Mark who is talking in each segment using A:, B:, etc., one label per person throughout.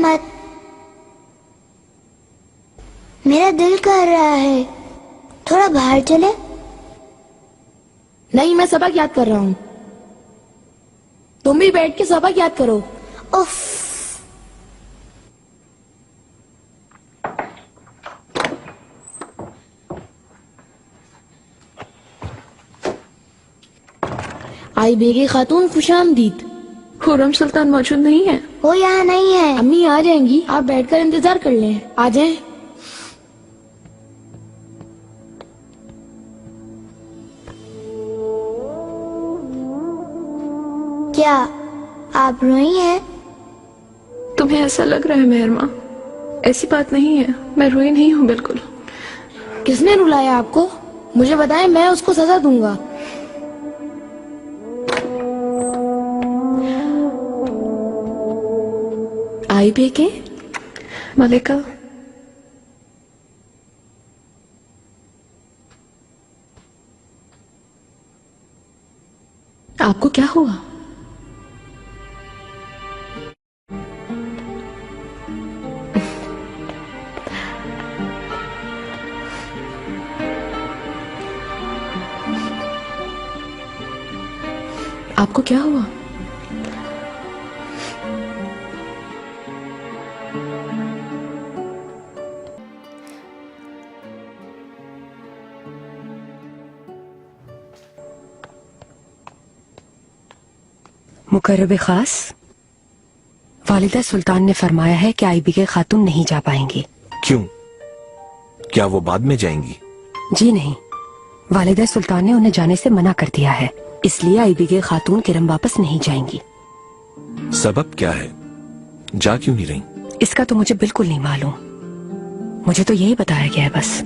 A: मत, मेरा दिल कर रहा है थोड़ा बाहर चले।
B: नहीं, मैं सबक याद कर रहा हूँ। तुम भी बैठ के सबक याद करो।
A: उफ।
B: आई बेगे खातून, खुशामदीद।
C: खुर्रम सुल्तान मौजूद नहीं है?
A: वो यहाँ नहीं है।
B: अम्मी आ जाएंगी, आप बैठकर इंतजार कर लें। आ जाएं।
A: क्या आप रोई हैं?
C: तुम्हें ऐसा लग रहा है मेहरमा, ऐसी बात नहीं है, मैं रोई नहीं हूँ बिल्कुल।
B: किसने रुलाया आपको? मुझे बताएं, मैं उसको सजा दूंगा। आई बेगे।
C: मलिका,
B: आपको क्या हुआ? आपको क्या हुआ?
D: मुकर्रब खास, वालिदा सुल्तान ने फरमाया है कि आईबी के खातून नहीं जा पाएंगी।
E: क्यों? क्या वो बाद में जाएंगी?
D: जी नहीं, वालिदा सुल्तान ने उन्हें जाने से मना कर दिया है, इसलिए आईबी के खातून किरम वापस नहीं जाएंगी।
E: सबब क्या है? जा क्यों नहीं रही?
D: इसका तो मुझे बिल्कुल नहीं मालूम, मुझे तो यही बताया गया है बस।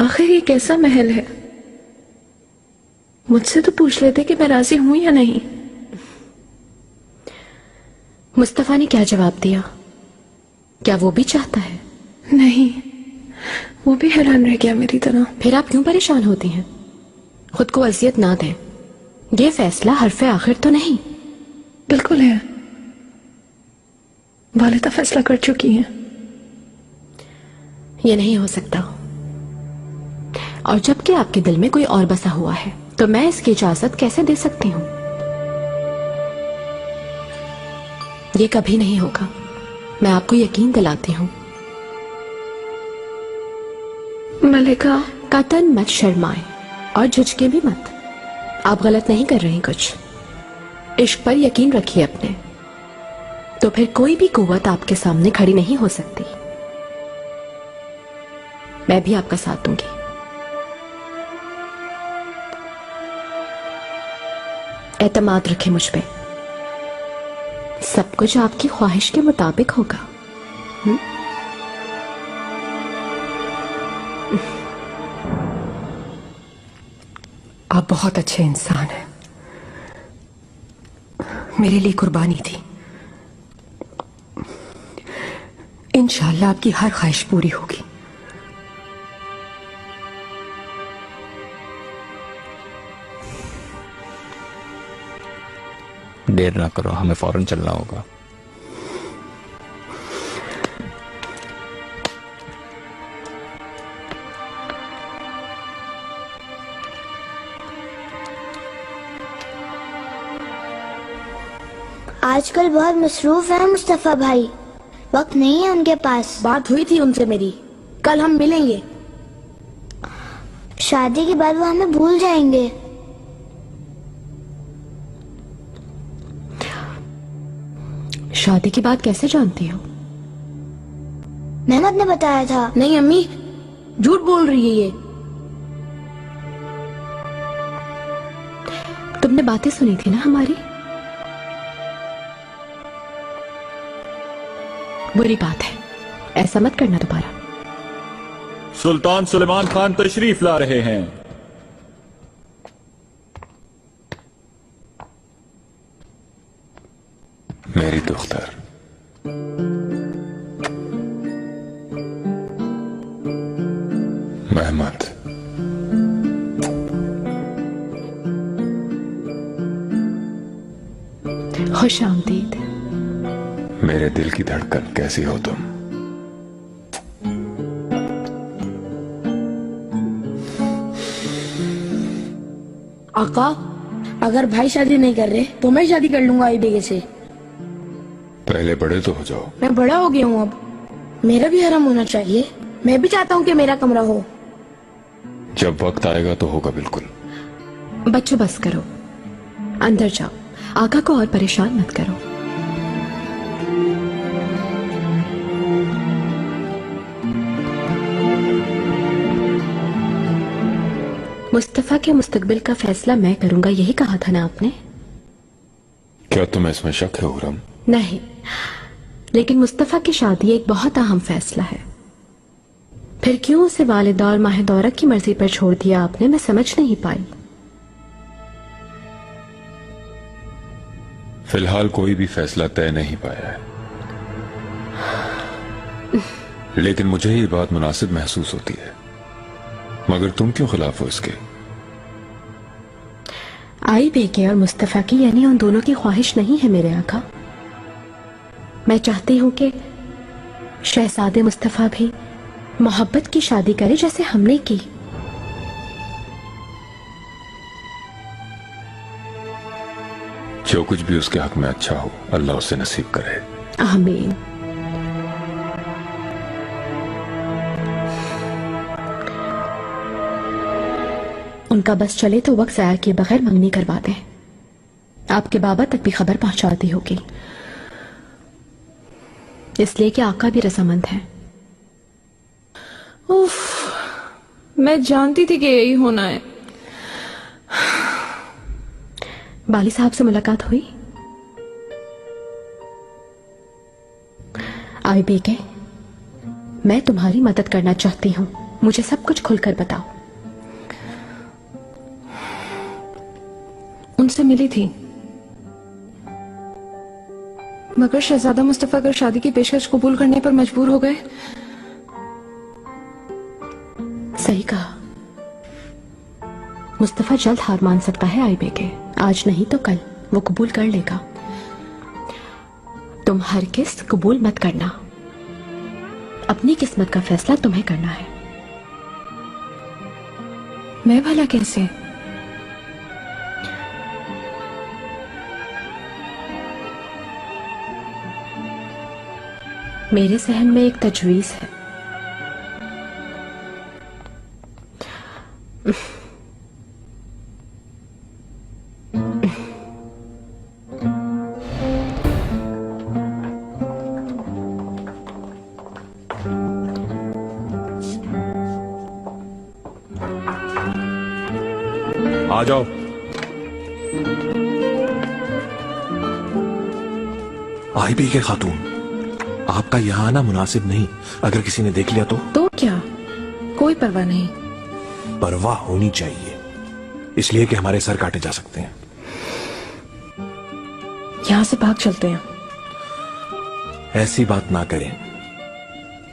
C: आखिर ये कैसा महल है? मुझसे तो पूछ लेते कि मैं राजी हूं या नहीं।
B: मुस्तफा ने क्या जवाब दिया? क्या वो भी चाहता है?
C: नहीं, वो भी हैरान रह गया मेरी तरह।
B: फिर आप क्यों परेशान होती हैं? खुद को अजियत ना दें, ये फैसला हरफे आखिर तो नहीं।
C: बिल्कुल है, वालिदा फैसला कर चुकी हैं।
B: ये नहीं हो सकता, और जबकि आपके दिल में कोई और बसा हुआ है, तो मैं इसकी इजाजत कैसे दे सकती हूं? ये कभी नहीं होगा, मैं आपको यकीन दिलाती हूं।
C: मलिका,
B: कतन मत शर्माए और झुझके भी मत। आप गलत नहीं कर रही कुछ। इश्क पर यकीन रखिए अपने, तो फिर कोई भी कुव्वत आपके सामने खड़ी नहीं हो सकती। मैं भी आपका साथ दूंगी। एतमाद रखें मुझ पे, सब कुछ आपकी ख्वाहिश के मुताबिक होगा।
D: आप बहुत अच्छे इंसान हैं, मेरे लिए कुर्बानी थी। इंशाअल्लाह आपकी हर ख्वाहिश पूरी होगी।
E: देर ना करो, हमें फौरन चलना होगा।
A: आजकल बहुत मसरूफ है मुस्तफा भाई, वक्त नहीं है उनके पास।
B: बात हुई थी उनसे मेरी, कल हम मिलेंगे।
A: शादी के बाद वो हमें भूल जाएंगे।
B: शादी की बात कैसे जानती हो?
A: मेहमद ने बताया था।
B: नहीं अम्मी, झूठ बोल रही है ये। तुमने बातें सुनी थी ना हमारी? बुरी बात है, ऐसा मत करना दोबारा।
F: सुल्तान सुलेमान खान तशरीफ ला रहे हैं।
E: मेरी दुख्तर,
B: खुश आमदीद।
E: मेरे दिल की धड़कन कैसी हो तुम?
G: आका, अगर भाई शादी नहीं कर रहे तो मैं शादी कर लूंगा आई बेगे से।
E: पहले बड़े तो हो जाओ।
G: मैं बड़ा हो गया हूँ, अब मेरा भी हरम होना चाहिए। मैं भी चाहता हूँ कि मेरा कमरा हो।
E: जब वक्त आएगा तो होगा बिल्कुल।
B: बच्चों बस करो, अंदर जाओ, आका को और परेशान मत करो। मुस्तफा के मुस्तकबिल का फैसला मैं करूंगा, यही कहा था ना आपने?
E: क्या तुम्हें इसमें शक है हुरम?
B: नहीं, लेकिन मुस्तफा की शादी एक बहुत अहम फैसला है। फिर क्यों उसे वालिदा और माह दौरा की मर्जी पर छोड़ दिया आपने, मैं समझ नहीं पाई।
E: फिलहाल कोई भी फैसला तय नहीं पाया है, लेकिन मुझे ये बात मुनासिब महसूस होती है। मगर तुम क्यों खिलाफ हो इसके?
B: आई बेके और मुस्तफा की, यानी उन दोनों की ख्वाहिश नहीं है मेरे आका। मैं चाहती हूं कि शहजादे मुस्तफा भी मोहब्बत की शादी करे जैसे हमने की।
E: जो कुछ भी उसके हक में अच्छा हो अल्लाह उसे नसीब करे।
B: आमीन। उनका बस चले तो वक्त जाया किए बगैर मंगनी करवा दें। आपके बाबा तक भी खबर पहुंचा दी होगी, इसलिए कि आका भी रजामंद हैं।
C: उफ, मैं जानती थी कि यही होना है।
B: बाली साहब से मुलाकात हुई? आई बेके, मैं तुम्हारी मदद करना चाहती हूं, मुझे सब कुछ खुलकर बताओ।
C: उनसे मिली थी, मगर शहजादा मुस्तफा अगर शादी की पेशकश कबूल करने पर मजबूर हो गए।
B: सही कहा, मुस्तफा जल्द हार मान सकता है आई बेके, आज नहीं तो कल वो कबूल कर लेगा। तुम हरगिज़ कबूल मत करना, अपनी किस्मत का फैसला तुम्हें करना है।
C: मैं भला कैसे?
B: मेरे जहन में एक तजवीज है।
F: आ जाओ।
E: आई भी के खातून, आपका यहाँ आना मुनासिब नहीं। अगर किसी ने देख लिया तो
C: क्या? कोई परवाह नहीं।
E: परवाह होनी चाहिए, इसलिए कि हमारे सर काटे जा सकते हैं।
C: यहां से भाग चलते हैं।
E: ऐसी बात ना करें।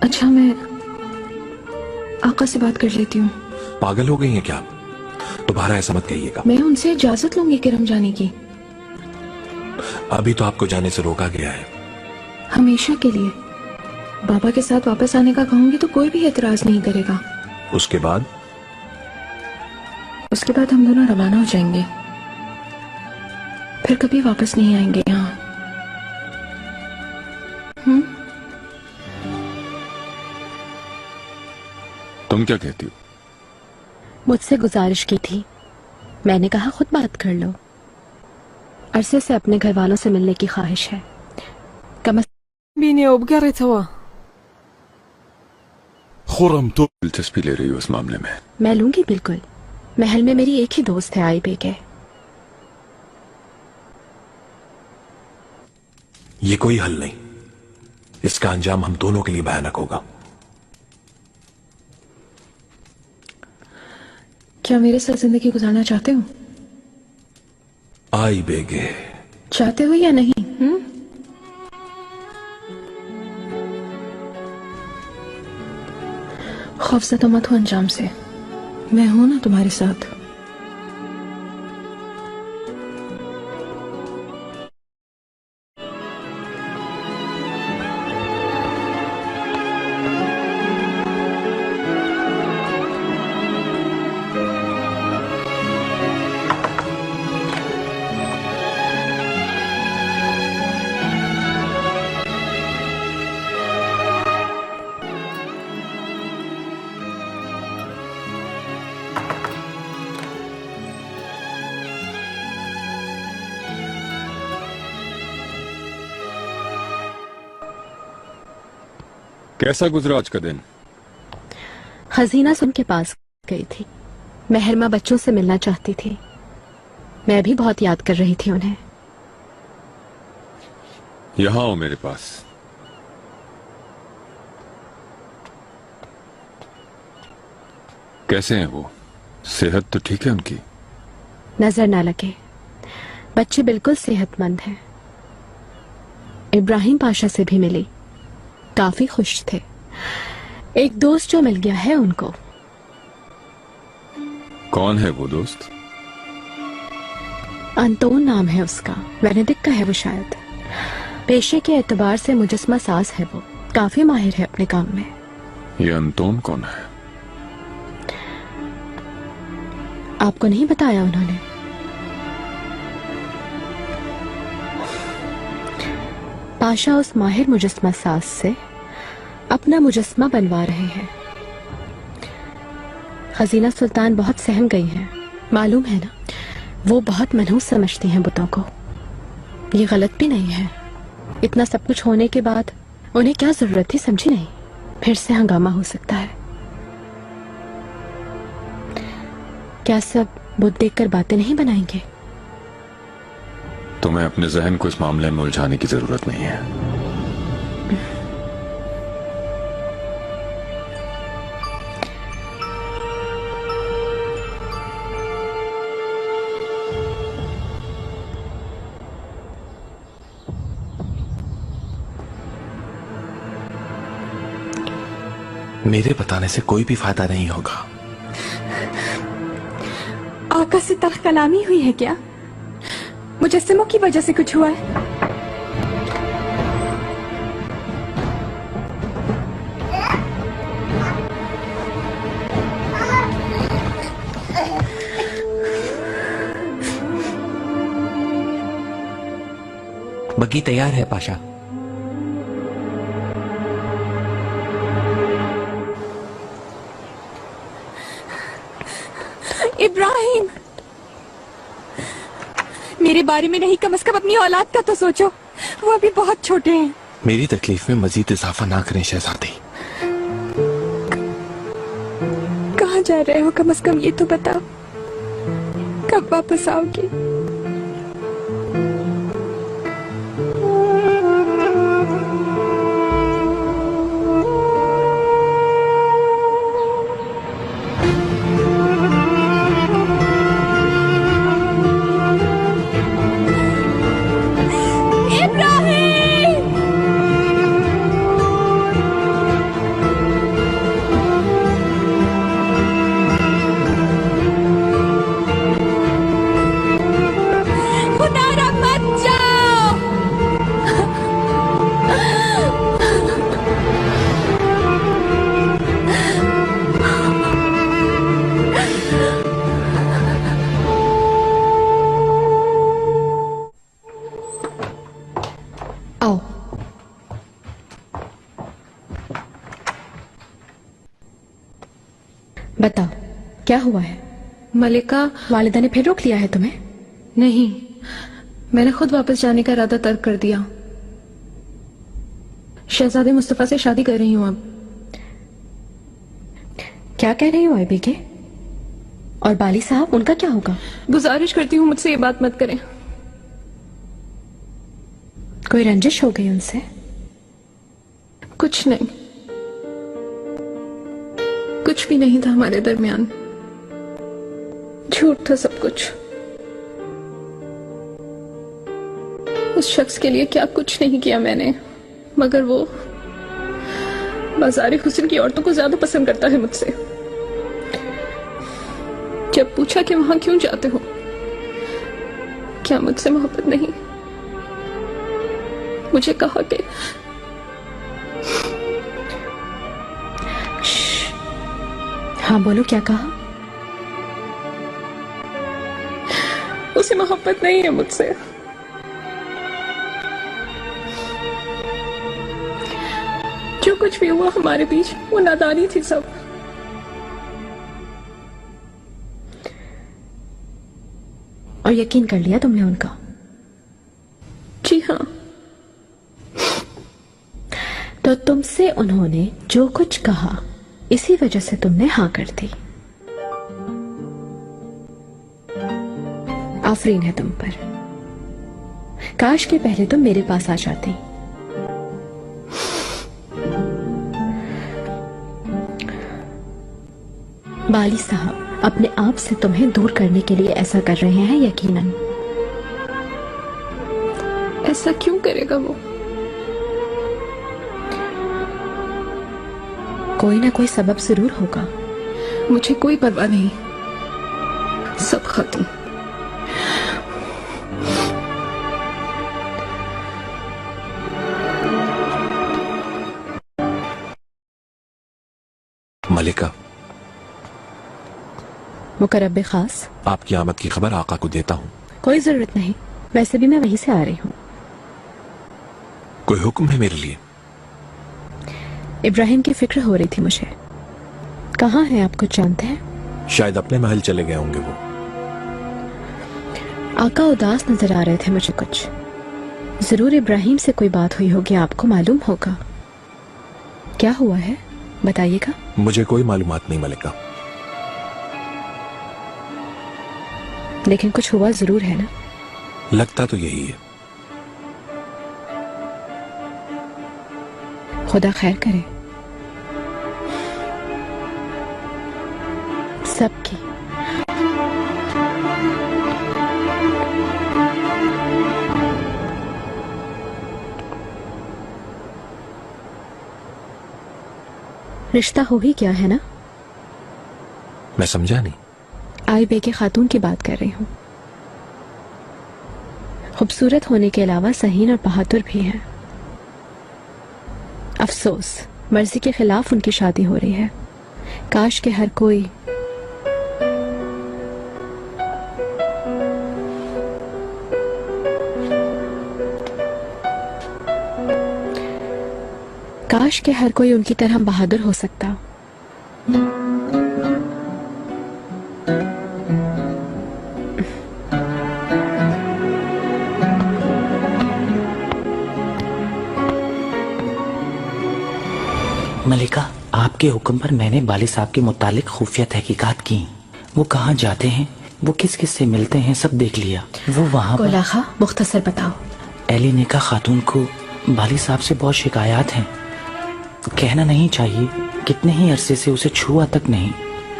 C: अच्छा, मैं आका से बात कर लेती हूँ।
E: पागल हो गई हैं क्या? दोबारा ऐसा मत कहिएगा।
C: मैं उनसे इजाजत लूंगी किरम जाने की।
E: अभी तो आपको जाने से रोका गया है।
C: हमेशा के लिए बाबा के साथ वापस आने का कहूंगी तो कोई भी एतराज नहीं करेगा।
E: उसके बाद
C: हम दोनों रवाना हो जाएंगे, फिर कभी वापस नहीं आएंगे यहाँ।
E: तुम क्या कहती हो?
B: मुझसे गुजारिश की थी, मैंने कहा खुद बात कर लो। अरसे से अपने घर वालों से मिलने की ख्वाहिश है।
E: खुरम तो दिलचस्पी ले रही हो इस मामले में?
B: मैं लूंगी बिल्कुल। महल में मेरी एक ही दोस्त है आई बेके।
E: ये कोई हल नहीं, इसका अंजाम हम दोनों के लिए भयानक होगा।
C: क्या मेरे साथ जिंदगी गुजारना चाहते हो?
E: आई बेगे,
C: चाहते हो या नहीं? खौफज़दा मत हो अंजाम से, मैं हूं ना तुम्हारे साथ।
H: कैसा गुजरा आज का दिन?
B: खजीना सुन के पास गई थी। मेहरमा बच्चों से मिलना चाहती थी। मैं भी बहुत याद कर रही थी उन्हें।
H: यहां आओ मेरे पास। कैसे हैं वो? सेहत तो ठीक है उनकी?
B: नजर ना लगे, बच्चे बिल्कुल सेहतमंद हैं। इब्राहिम पाशा से भी मिली, काफी खुश थे। एक दोस्त जो मिल गया है उनको।
H: कौन है वो दोस्त?
B: अंतोन नाम है उसका, वेनेडिक का है वो शायद। पेशे के एतबार से मुजस्मा साज है वो, काफी माहिर है अपने काम में।
H: ये अंतोन कौन है?
B: आपको नहीं बताया उन्होंने? पाशा उस माहिर मुजस्मा साज से अपना मुजस्मा बनवा रहे हैं। खजीना सुल्तान बहुत सहम गई हैं, मालूम है ना। वो बहुत मनहूस समझती हैं बुतों को। ये गलत भी नहीं है। इतना सब कुछ होने के बाद उन्हें क्या जरूरत थी, समझी नहीं। फिर से हंगामा हो सकता है। क्या सब बुत देखकर बातें नहीं बनाएंगे?
H: तुम्हें अपने जहन को इस मामले में उलझाने की जरूरत नहीं है।
E: मेरे बताने से कोई भी फायदा नहीं होगा।
C: आका से तख्त कलामी हुई है क्या? मुजस्समों की वजह से कुछ हुआ है?
I: बग्गी तैयार है पाशा।
C: इब्राहिम, मेरे बारे में नहीं, कम से कम अपनी औलाद का तो सोचो। वो अभी बहुत छोटे हैं।
E: मेरी तकलीफ में मजीद इजाफा ना करें शहजादी।
C: कहाँ जा रहे हो? कम से कम ये तो बताओ, कब वापस आओगे?
B: बताओ क्या हुआ है?
C: मलिका,
B: वालिदा ने फिर रोक लिया है तुम्हें?
C: नहीं, मैंने खुद वापस जाने का इरादा तर्क कर दिया। शहजादे मुस्तफा से शादी कर रही हूं अब।
B: क्या कह रही हो आईबी के? और बाली साहब, उनका क्या होगा?
C: गुजारिश करती हूँ मुझसे ये बात मत करें।
B: कोई रंजिश हो गई उनसे?
C: कुछ नहीं, कुछ भी नहीं था हमारे दरमियान। झूठ था सब कुछ। उस शख्स के लिए क्या कुछ नहीं किया मैंने, मगर वो बाजारी हुस्न की औरतों को ज्यादा पसंद करता है मुझसे। जब पूछा कि वहां क्यों जाते हो, क्या मुझसे मोहब्बत नहीं, मुझे कहा कि
B: हाँ बोलो, क्या कहा?
C: उसे मोहब्बत नहीं है मुझसे। जो कुछ भी हुआ हमारे बीच वो नादानी थी सब।
B: और यकीन कर लिया तुमने उनका?
C: जी हाँ।
B: तो तुमसे उन्होंने जो कुछ कहा इसी वजह से तुमने हाँ कर दी। आफरीन है तुम पर। काश के पहले तुम मेरे पास आ जाती। बाली साहब अपने आप से तुम्हें दूर करने के लिए ऐसा कर रहे हैं यकीनन।
C: ऐसा क्यों करेगा वो?
B: कोई ना कोई सबब जरूर होगा।
C: मुझे कोई परवाह नहीं, सब खत्म।
E: मलिका,
B: मुकर्रब खास,
E: आपकी आमद की खबर आका को देता हूँ।
B: कोई जरूरत नहीं, वैसे भी मैं वहीं से आ रही हूँ।
E: कोई हुक्म है मेरे लिए?
B: इब्राहिम की फिक्र हो रही थी मुझे। कहाँ है आप कुछ जानते हैं?
E: शायद अपने महल चले गए होंगे वो।
B: आका उदास नजर आ रहे थे मुझे कुछ। जरूर इब्राहिम से कोई बात हुई होगी, आपको मालूम होगा। क्या हुआ है बताइएगा।
E: मुझे कोई मालूमात नहीं मलिका।
B: लेकिन कुछ हुआ जरूर है ना?
E: लगता तो यही है।
B: खुदा खैर करे सबकी। रिश्ता हो ही क्या है ना?
E: मैं समझा नहीं।
B: आई बेके खातून की बात कर रही हूँ। खूबसूरत होने के अलावा सहीन और बहादुर भी हैं। अफसोस मर्जी के खिलाफ उनकी शादी हो रही है। काश के हर कोई उनकी तरह बहादुर हो सकता।
J: मलिका, आपके हुक्म पर मैंने बाली साहब के मुतालिक खुफिया तहकीकात की। वो कहाँ जाते हैं, वो किस किस से मिलते हैं, सब देख लिया। वो वहाँ पर
B: गोलाखा मुख्तसर बताओ।
J: एली नेका खातून को बाली साहब से बहुत शिकायत हैं। कहना नहीं चाहिए, कितने ही अरसे से उसे छुआ तक नहीं।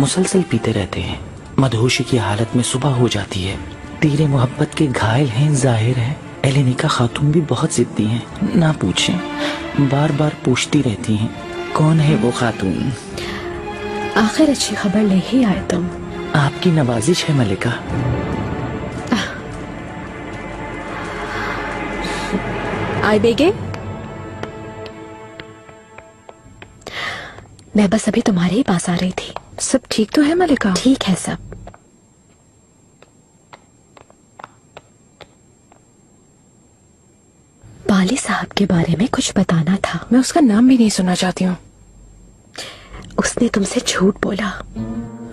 J: मुसलसल पीते रहते हैं। मदहोशी की हालत में सुबह हो जाती है। तीरे मोहब्बत के घायल हैं, जाहिर है। एली नेका खातून भी बहुत जिद्दी हैं, ना पूछें, बार बार पूछती रहती हैं कौन है वो खातून।
B: आखिर अच्छी खबर ले ही आए तुम।
J: आपकी नवाजिश है मलिका।
B: आई बेगे, मैं बस अभी तुम्हारे ही पास आ रही थी।
C: सब ठीक तो है मलिका?
B: ठीक है सब। बाली साहब के बारे में कुछ बताना था।
C: मैं उसका नाम भी नहीं सुनना चाहती हूँ।
B: उसने तुमसे झूठ बोला,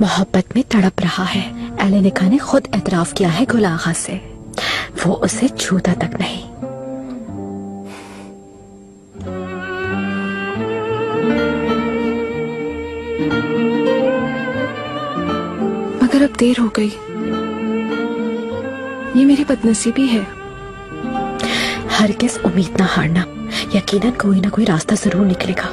B: मोहब्बत में तड़प रहा है। एली नेका ने खुद एतराफ किया है गुल आगा से। वो उसे छूता तक नहीं।
C: मगर अब देर हो गई। ये मेरी बदनसीबी है।
B: हरगिज़ उम्मीद ना हारना, यकीनन कोई ना कोई रास्ता जरूर निकलेगा।